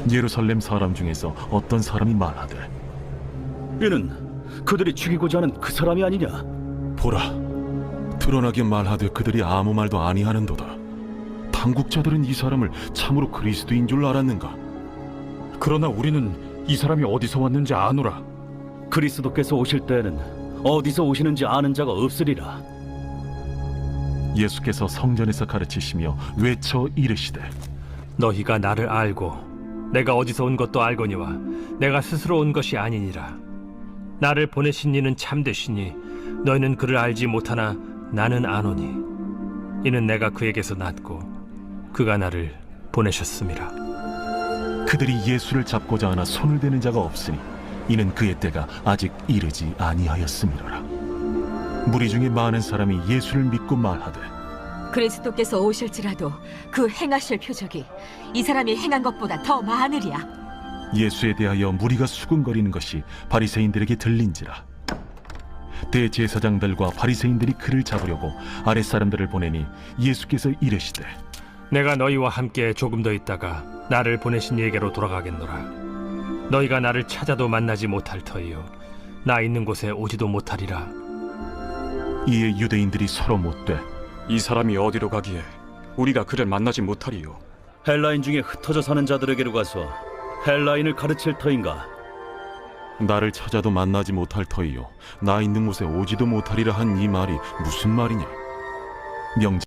예루살렘 사람 중에서 어떤 사람이 말하되, 이는 그들이 죽이고자 하는 그 사람이 아니냐? 보라, 드러나게 말하되 그들이 아무 말도 아니하는도다. 당국자들은 이 사람을 참으로 그리스도인 줄 알았는가? 그러나 우리는 이 사람이 어디서 왔는지 아노라. 그리스도께서 오실 때에는 어디서 오시는지 아는 자가 없으리라. 예수께서 성전에서 가르치시며 외쳐 이르시되, 너희가 나를 알고 내가 어디서 온 것도 알거니와 내가 스스로 온 것이 아니니라. 나를 보내신 이는 참되시니 너희는 그를 알지 못하나 나는 아노니 이는 내가 그에게서 났고 그가 나를 보내셨음이라. 그들이 예수를 잡고자 하나 손을 대는 자가 없으니 이는 그의 때가 아직 이르지 아니하였음이로라. 무리 중에 많은 사람이 예수를 믿고 말하되, 그리스도께서 오실지라도 그 행하실 표적이 이 사람이 행한 것보다 더 많으리야. 예수에 대하여 무리가 수군거리는 것이 바리새인들에게 들린지라. 대제사장들과 바리새인들이 그를 잡으려고 아랫사람들을 보내니 예수께서 이르시되, 내가 너희와 함께 조금 더 있다가 나를 보내신 이에게로 돌아가겠노라. 너희가 나를 찾아도 만나지 못할 터이요 나 있는 곳에 오지도 못하리라. 이에 유대인들이 서로 묻되, 이 사람이 어디로 가기에 우리가 그를 만나지 못하리요? 헬라인 중에 흩어져 사는 자들에게로 가서 헬라인을 가르칠 터인가? 나를 찾아도 만나지 못할 터이요 나 있는 곳에 오지도 못하리라 한 이 말이 무슨 말이냐? 명제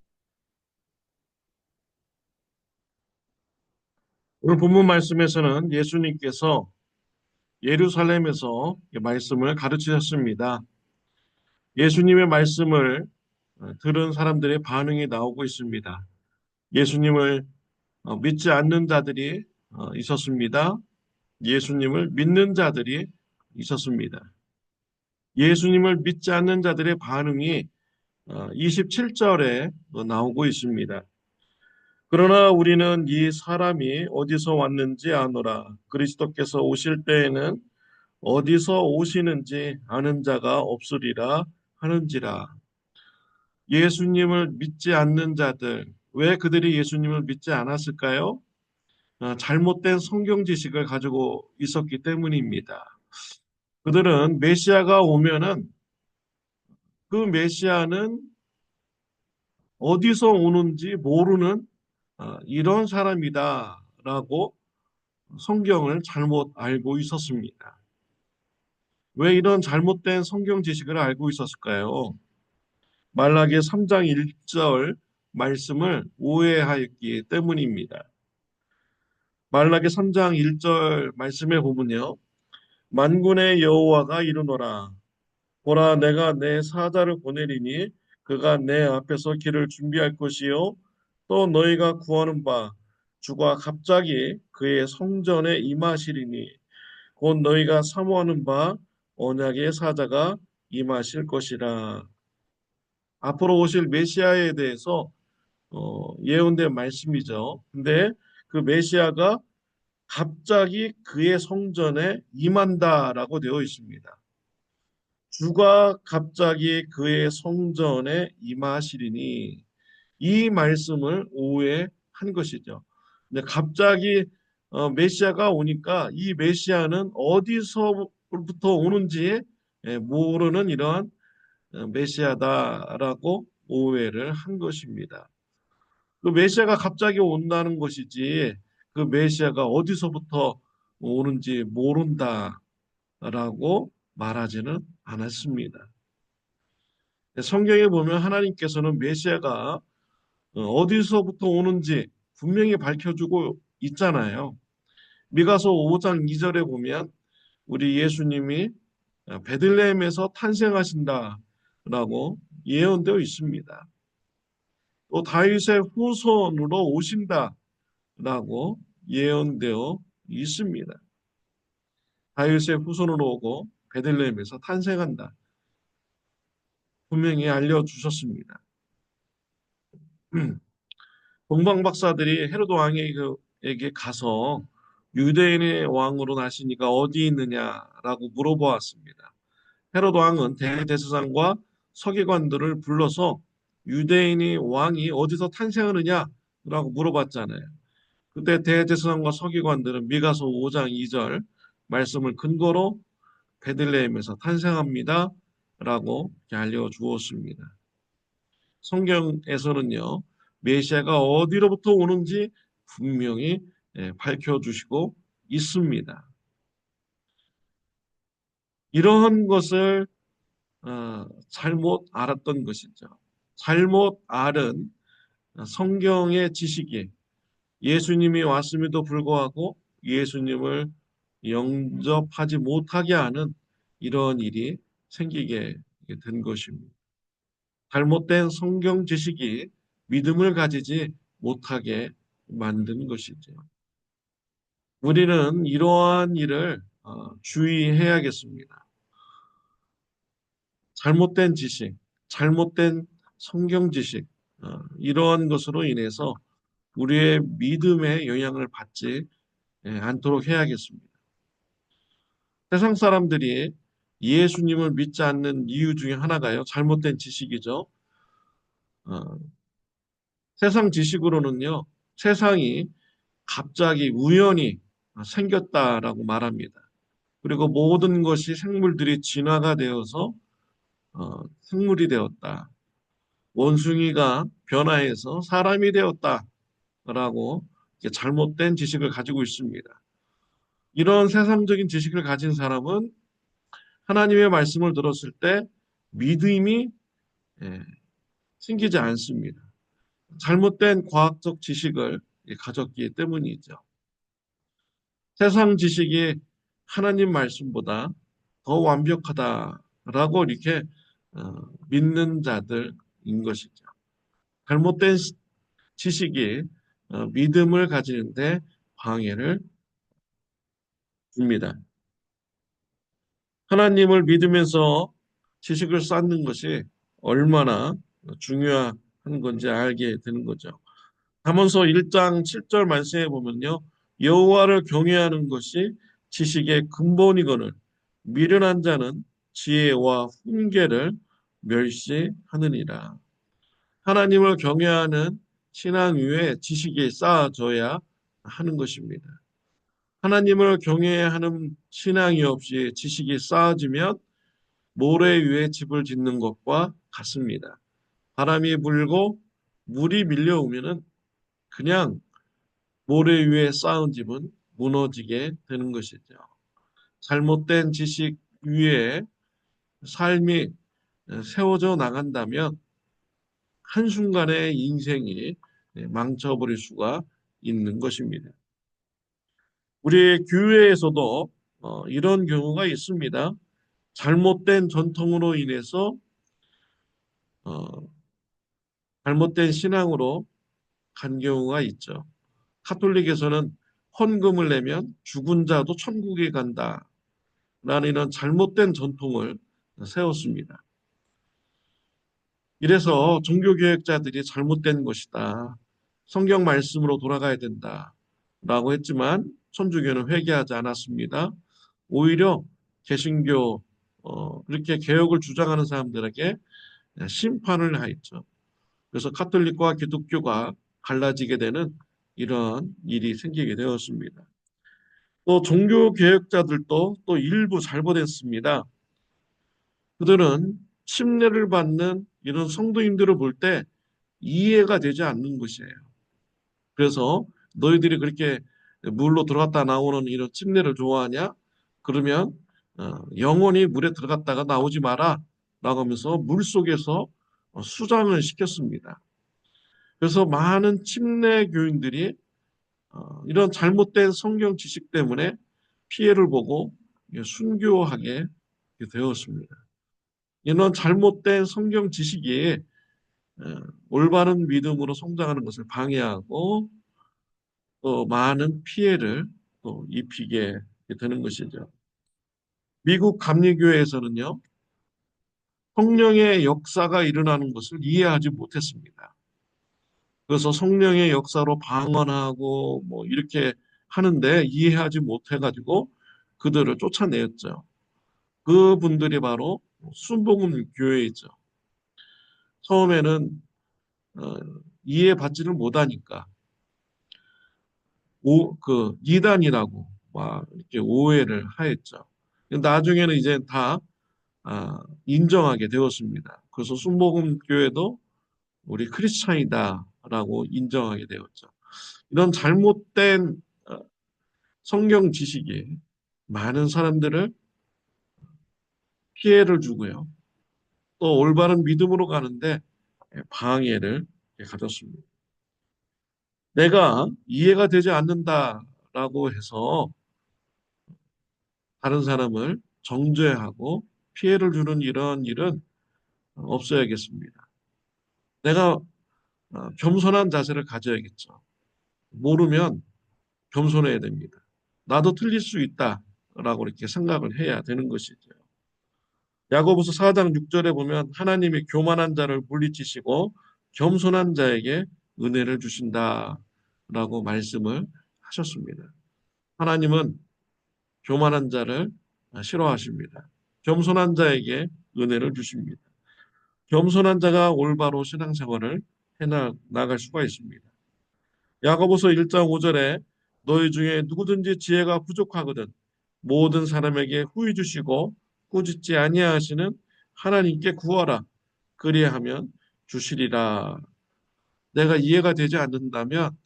오늘 본문 말씀에서는 예수님께서 예루살렘에서 말씀을 가르치셨습니다. 예수님의 말씀을 들은 사람들의 반응이 나오고 있습니다. 예수님을 믿지 않는 자들이 있었습니다. 예수님을 믿는 자들이 있었습니다. 예수님을 믿지 않는 자들의 반응이 27절에 나오고 있습니다. 그러나 우리는 이 사람이 어디서 왔는지 아노라. 그리스도께서 오실 때에는 어디서 오시는지 아는 자가 없으리라 하는지라. 예수님을 믿지 않는 자들, 왜 그들이 예수님을 믿지 않았을까요? 잘못된 성경 지식을 가지고 있었기 때문입니다. 그들은 메시아가 오면은 그 메시아는 어디서 오는지 모르는 이런 사람이다라고 성경을 잘못 알고 있었습니다. 왜 이런 잘못된 성경 지식을 알고 있었을까요? 말라기 3장 1절 말씀을 오해하였기 때문입니다. 말라기 3장 1절 말씀에 보면요. 만군의 여호와가 이르노라. 보라, 내가 내 사자를 보내리니 그가 내 앞에서 길을 준비할 것이요 또 너희가 구하는 바 주가 갑자기 그의 성전에 임하시리니 곧 너희가 사모하는 바 언약의 사자가 임하실 것이라. 앞으로 오실 메시아에 대해서 예언된 말씀이죠. 근데 그 메시아가 갑자기 그의 성전에 임한다라고 되어 있습니다. 주가 갑자기 그의 성전에 임하시리니 이 말씀을 오해한 것이죠. 근데 갑자기 메시아가 오니까 이 메시아는 어디서부터 오는지 모르는 이러한 메시아다라고 오해를 한 것입니다. 그 메시아가 갑자기 온다는 것이지 그 메시아가 어디서부터 오는지 모른다라고 말하지는 않았습니다. 성경에 보면 하나님께서는 메시아가 어디서부터 오는지 분명히 밝혀주고 있잖아요. 미가서 5장 2절에 보면 우리 예수님이 베들레헴에서 탄생하신다라고 예언되어 있습니다. 또 다윗의 후손으로 오신다라고 예언되어 있습니다. 다윗의 후손으로 오고 베들레헴에서 탄생한다. 분명히 알려주셨습니다. 동방 박사들이 헤로드 왕에게 가서 유대인의 왕으로 나시니까 어디 있느냐라고 물어보았습니다. 헤로드 왕은 대제사장과 서기관들을 불러서 유대인의 왕이 어디서 탄생하느냐라고 물어봤잖아요. 그때 대제사장과 서기관들은 미가서 5장 2절 말씀을 근거로 베들레헴에서 탄생합니다 라고 알려주었습니다. 성경에서는요, 메시아가 어디로부터 오는지 분명히 밝혀주시고 있습니다. 이러한 것을 잘못 알았던 것이죠. 잘못 알은 성경의 지식이 예수님이 왔음에도 불구하고 예수님을 영접하지 못하게 하는 이런 일이 생기게 된 것입니다. 잘못된 성경 지식이 믿음을 가지지 못하게 만든 것이죠. 우리는 이러한 일을 주의해야겠습니다. 잘못된 지식, 잘못된 성경 지식, 이러한 것으로 인해서 우리의 믿음에 영향을 받지 않도록 해야겠습니다. 세상 사람들이 예수님을 믿지 않는 이유 중에 하나가요, 잘못된 지식이죠. 세상 지식으로는요, 세상이 갑자기 우연히 생겼다라고 말합니다. 그리고 모든 것이 생물들이 진화가 되어서 생물이 되었다. 원숭이가 변화해서 사람이 되었다라고 잘못된 지식을 가지고 있습니다. 이런 세상적인 지식을 가진 사람은 하나님의 말씀을 들었을 때 믿음이 생기지 않습니다. 잘못된 과학적 지식을 가졌기 때문이죠. 세상 지식이 하나님 말씀보다 더 완벽하다라고 이렇게 믿는 자들인 것이죠. 잘못된 지식이 믿음을 가지는데 방해를 줍니다. 하나님을 믿으면서 지식을 쌓는 것이 얼마나 중요한 건지 알게 되는 거죠. 잠언서 1장 7절 말씀에 보면요, 여호와를 경외하는 것이 지식의 근본이거늘 미련한 자는 지혜와 훈계를 멸시하느니라. 하나님을 경외하는 신앙 위에 지식이 쌓아져야 하는 것입니다. 하나님을 경외하는 신앙이 없이 지식이 쌓아지면 모래 위에 집을 짓는 것과 같습니다. 바람이 불고 물이 밀려오면은 그냥 모래 위에 쌓은 집은 무너지게 되는 것이죠. 잘못된 지식 위에 삶이 세워져 나간다면 한순간에 인생이 망쳐버릴 수가 있는 것입니다. 우리 교회에서도 이런 경우가 있습니다. 잘못된 전통으로 인해서 잘못된 신앙으로 간 경우가 있죠. 카톨릭에서는 헌금을 내면 죽은 자도 천국에 간다 라는 이런 잘못된 전통을 세웠습니다. 이래서 종교개혁자들이 잘못된 것이다, 성경 말씀으로 돌아가야 된다 라고 했지만 천주교는 회개하지 않았습니다. 오히려 개신교 이렇게 개혁을 주장하는 사람들에게 심판을 하였죠. 그래서 카톨릭과 기독교가 갈라지게 되는 이런 일이 생기게 되었습니다. 또 종교개혁자들도 또 일부 잘못했습니다. 그들은 침례를 받는 이런 성도님들을 볼 때 이해가 되지 않는 것이에요. 그래서 너희들이 그렇게 물로 들어갔다 나오는 이런 침례를 좋아하냐? 그러면 영원히 물에 들어갔다가 나오지 마라 라고 하면서 물속에서 수장을 시켰습니다. 그래서 많은 침례 교인들이 이런 잘못된 성경 지식 때문에 피해를 보고 순교하게 되었습니다. 이런 잘못된 성경 지식이 올바른 믿음으로 성장하는 것을 방해하고 또 많은 피해를 또 입히게 되는 것이죠. 미국 감리교회에서는요, 성령의 역사가 일어나는 것을 이해하지 못했습니다. 그래서 성령의 역사로 방언하고 뭐 이렇게 하는데 이해하지 못해가지고 그들을 쫓아내었죠. 그분들이 바로 순복음 교회이죠. 처음에는 이해받지를 못하니까 이단이라고 막 이렇게 오해를 하였죠. 나중에는 이제 다 인정하게 되었습니다. 그래서 순복음 교회도 우리 크리스찬이다라고 인정하게 되었죠. 이런 잘못된 성경 지식이 많은 사람들을 피해를 주고요. 또 올바른 믿음으로 가는데 방해를 가졌습니다. 내가 이해가 되지 않는다라고 해서 다른 사람을 정죄하고 피해를 주는 이런 일은 없어야겠습니다. 내가 겸손한 자세를 가져야겠죠. 모르면 겸손해야 됩니다. 나도 틀릴 수 있다라고 이렇게 생각을 해야 되는 것이죠. 야고보서 4장 6절에 보면 하나님이 교만한 자를 물리치시고 겸손한 자에게 은혜를 주신다라고 말씀을 하셨습니다. 하나님은 교만한 자를 싫어하십니다. 겸손한 자에게 은혜를 주십니다. 겸손한 자가 올바로 신앙생활을 해나갈 수가 있습니다. 야고보서 1장 5절에 너희 중에 누구든지 지혜가 부족하거든 모든 사람에게 후히 주시고 꾸짖지 아니하시는 하나님께 구하라. 그리하면 주시리라. 내가 이해가 되지 않는다면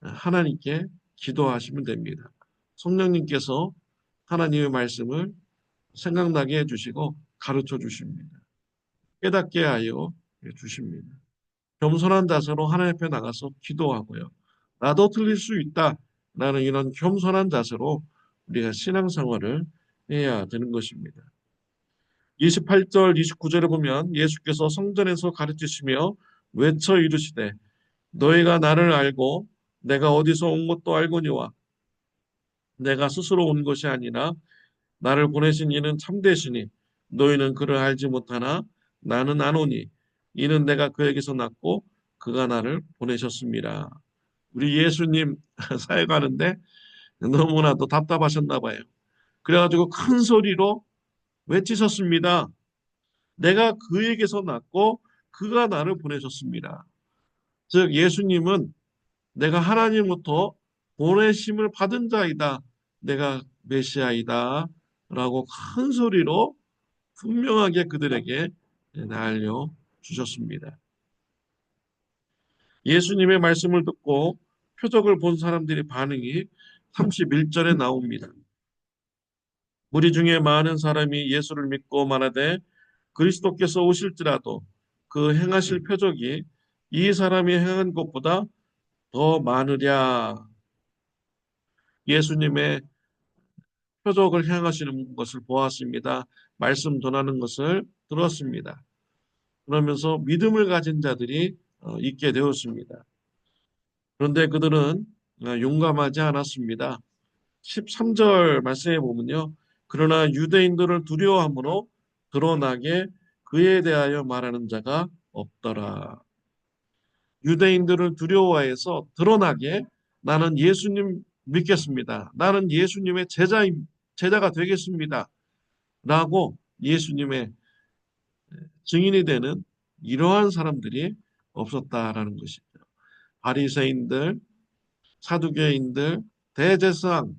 하나님께 기도하시면 됩니다. 성령님께서 하나님의 말씀을 생각나게 해주시고 가르쳐 주십니다. 깨닫게 하여 주십니다. 겸손한 자세로 하나님 앞에 나가서 기도하고요. 나도 틀릴 수 있다. 라는 이런 겸손한 자세로 우리가 신앙생활을 해야 되는 것입니다. 28절, 29절에 보면 예수께서 성전에서 가르치시며 외쳐 이르시되 너희가 나를 알고 내가 어디서 온 것도 알거니와 내가 스스로 온 것이 아니라 나를 보내신 이는 참되시니 너희는 그를 알지 못하나 나는 아노니 이는 내가 그에게서 났고 그가 나를 보내셨습니다. 우리 예수님 사역하는데 너무나도 답답하셨나 봐요. 그래가지고 큰 소리로 외치셨습니다. 내가 그에게서 났고 그가 나를 보내셨습니다. 즉 예수님은 내가 하나님부터 보내심을 받은 자이다. 내가 메시아이다. 라고 큰 소리로 분명하게 그들에게 알려주셨습니다. 예수님의 말씀을 듣고 표적을 본 사람들의 반응이 31절에 나옵니다. 무리 중에 많은 사람이 예수를 믿고 말하되 그리스도께서 오실지라도 그 행하실 표적이 이 사람이 행한 것보다 더 많으랴. 예수님의 표적을 행하시는 것을 보았습니다. 말씀 전하는 것을 들었습니다. 그러면서 믿음을 가진 자들이 있게 되었습니다. 그런데 그들은 용감하지 않았습니다. 13절 말씀에 보면요. 그러나 유대인들을 두려워함으로 드러나게 그에 대하여 말하는 자가 없더라. 유대인들을 두려워해서 드러나게 나는 예수님 믿겠습니다. 나는 예수님의 제자가 되겠습니다. 라고 예수님의 증인이 되는 이러한 사람들이 없었다라는 것이죠. 바리새인들, 사두개인들, 대제사장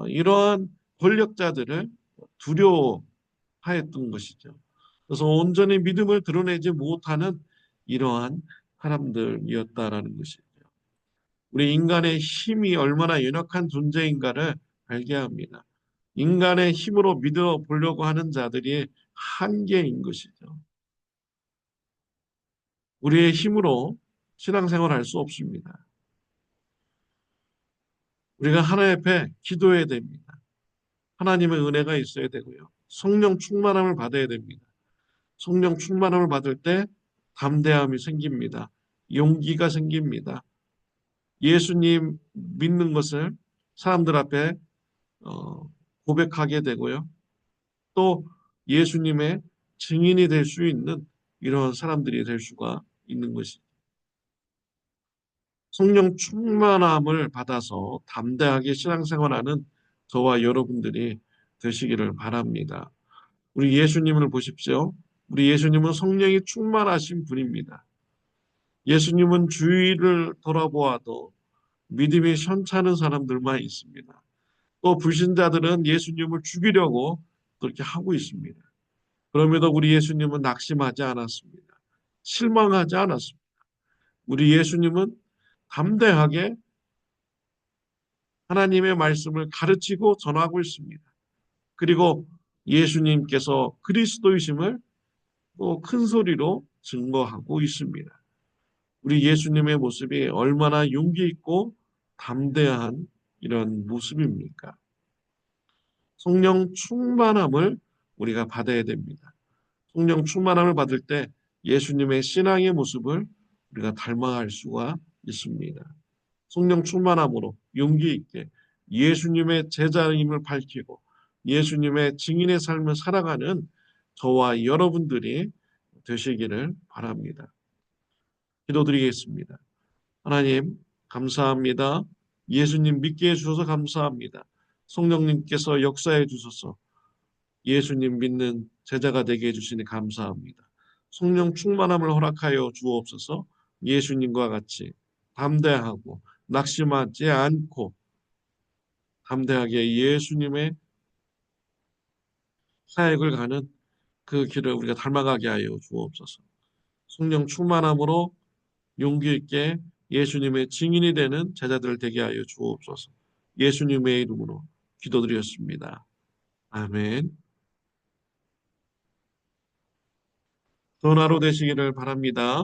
이러한 권력자들을 두려워하였던 것이죠. 그래서 온전히 믿음을 드러내지 못하는 이러한 사람들이었다라는 것이죠. 우리 인간의 힘이 얼마나 연약한 존재인가를 알게 합니다. 인간의 힘으로 믿어보려고 하는 자들이 한계인 것이죠. 우리의 힘으로 신앙생활을 할 수 없습니다. 우리가 하나님 앞에 기도해야 됩니다. 하나님의 은혜가 있어야 되고요. 성령 충만함을 받아야 됩니다. 성령 충만함을 받을 때 담대함이 생깁니다. 용기가 생깁니다. 예수님 믿는 것을 사람들 앞에 고백하게 되고요. 또 예수님의 증인이 될 수 있는 이런 사람들이 될 수가 있는 것이죠. 성령 충만함을 받아서 담대하게 신앙생활하는 저와 여러분들이 되시기를 바랍니다. 우리 예수님을 보십시오. 우리 예수님은 성령이 충만하신 분입니다. 예수님은 주위를 돌아보아도 믿음이 현찮은 사람들만 있습니다. 또 불신자들은 예수님을 죽이려고 그렇게 하고 있습니다. 그럼에도 우리 예수님은 낙심하지 않았습니다. 실망하지 않았습니다. 우리 예수님은 담대하게 하나님의 말씀을 가르치고 전하고 있습니다. 그리고 예수님께서 그리스도이심을 또 큰 소리로 증거하고 있습니다. 우리 예수님의 모습이 얼마나 용기 있고 담대한 이런 모습입니까? 성령 충만함을 우리가 받아야 됩니다. 성령 충만함을 받을 때 예수님의 신앙의 모습을 우리가 닮아갈 수가 있습니다. 성령 충만함으로 용기 있게 예수님의 제자임을 밝히고 예수님의 증인의 삶을 살아가는 저와 여러분들이 되시기를 바랍니다. 기도드리겠습니다. 하나님, 감사합니다. 예수님 믿게 해주셔서 감사합니다. 성령님께서 역사해 주셔서 예수님 믿는 제자가 되게 해주시니 감사합니다. 성령 충만함을 허락하여 주옵소서. 예수님과 같이 담대하고 낙심하지 않고 담대하게 예수님의 사역을 가는 그 길을 우리가 닮아가게 하여 주옵소서. 성령 충만함으로 용기 있게 예수님의 증인이 되는 제자들 되게 하여 주옵소서. 예수님의 이름으로 기도드렸습니다. 아멘. 좋은 하루 되시기를 바랍니다.